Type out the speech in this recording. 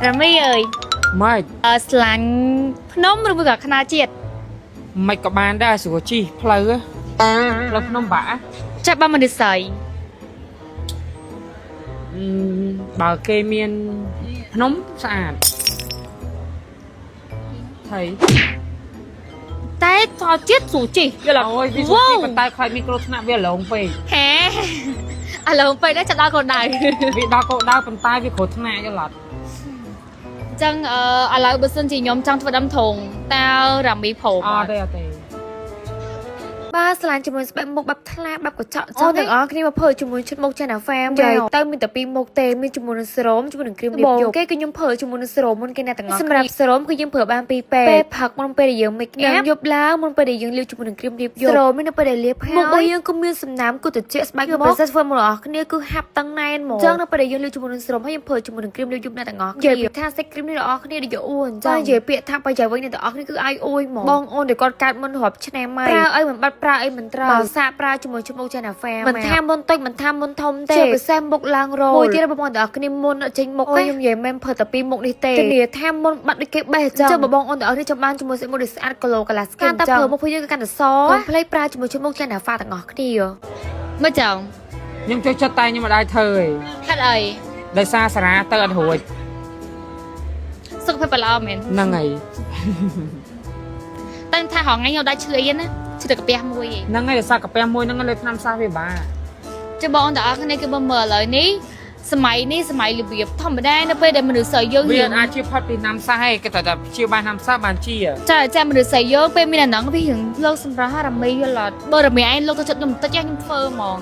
រមីអើយម៉េចស្លាញ់ភ្នំឬមួយក៏ខ្នាជាតិមិនក៏បានដែរស្រួលជីផ្លូវភ្នំបាក់ចាប់បានមនុស្សស្អីបើគេមានភ្នំស្អាតហើយតែតជាតិស្រួលជីយល់អូយវាស្រួលជីប៉ុន្តែខ្លាចមានគ្រោះថ្នាក់វាឡងពេកហេឥឡូវពេកដែរចាប់ដល់កូនដៅវាដល់កោដៅប៉ុន្តែវាគ្រោះថ្នាក់យល់អត់ចឹងឥឡូវបើសិនជាខ្ញុំចង់ធ្វើដាំធងតើរ៉ាមីព្រមអត់ទេបាទស្លាញ់ជាមួយស្បែកមុខបែបថ្លាបែបកញ្ចក់ចឹងទាំងអស់គ្នាមកធ្វើជាមួយឈុតមុខចាណាហ្វាមទៅមានតែពីរមុខទេមានជាមួយនឹងស្រោមជាមួយនឹងគ្រីមលាបយកគេគឺខ្ញុំធ្វើជាមួយនឹងស្រោមមុនគេអ្នកទាំងអស់សម្រាប់ស្រោមគឺយើងប្រើបានពីរពេលផឹកមុនពេលដែលយើង make up យប់ឡើងមុនពេលដែលយើងលាបជាមួយនឹងគ្រីមលាបយកស្រោមមាននៅពេលដែលលាបហើយមុខរបស់យើងក៏មានសំណើមគូត្រជាក់ស្បែកមុខប្រសិទ្ធធ្វើមកទាំងអស់គ្នាគឺហាប់តឹងណែនហ្មងចឹងនៅពេលដែលយើងលាបជាមួយនឹងស្រោមហើយយើងធ្វើជាមួយនឹងគ្រីមលាបយកអ្នកទាំងអស់គ្នានិយាយថាសាច់គ្រីមនេះទាំងអស់គ្នាដូចយកអួនចឹងនិយាយពាក្យថាបើយ៉ាវិញអ្នកទាំងអស់គ្នាគឺអាយអួយហ្មងបងអូនដែលគាត់កាត់មុនរាប់ឆ្នាំហើយប្រើអីមិនបាត់ប្រើអីមិនត្រូវបើសាកប្រើជាមួយឈ្មោះចាណាហ្វាមិនថាមុនតិចមិនថាមុនធំទេជាពិសេសមុខឡើងរមួយទៀតបងប្អូនទាំងអស់គ្នាមុនចេញមុខខ្ញុំនិយាយមិនប្រើតែពីមុខនេះទេធានាថាមុនបាត់ដូចគេបេះចឹងបងប្អូនទាំងអស់គ្នាចាំបានជាមួយមុខដែលស្អាតគីឡូកាឡាស្កិនតែប្រើមុខពួកយើងគឺកាន់តែសកុំភ្លេចប្រើជាមួយឈ្មោះចាណាហ្វាទាំងអស់គ្នាមើលចង់ខ្ញុំចូលចិត្តតែខ្ញុំមិនដែរធ្វើទេហេតុអីដោយសារសារ៉ាទៅអត់រួចសុខភាពប្រឡោមែនហ្នឹងហើយតែថាហងៃខ្ញុំដាច់ឈ្លីណាឈ្លីកាពះមួយហ្នឹងហើយដោយសារកាពះមួយហ្នឹងលើឆ្នាំសាសវាបាចាំបងទាំងអស់គ្នាគឺមើលឥឡូវនេះសម័យនេះសម័យរបៀបធម្មតានៅពេលដែលមនុស្សស្រីយើងវាអាចជាផុតពីឆ្នាំសាសឯងគេតែជាបានឆ្នាំសាសបានជាចាមនុស្សស្រីយើងពេលមានអាហ្នឹងវារឿងលោកសម្រាប់រ៉ាមីយល់អត់បើរ៉ាមីឯងលោកទៅចិត្តខ្ញុំតិចខ្ញុំធ្វើហ្មង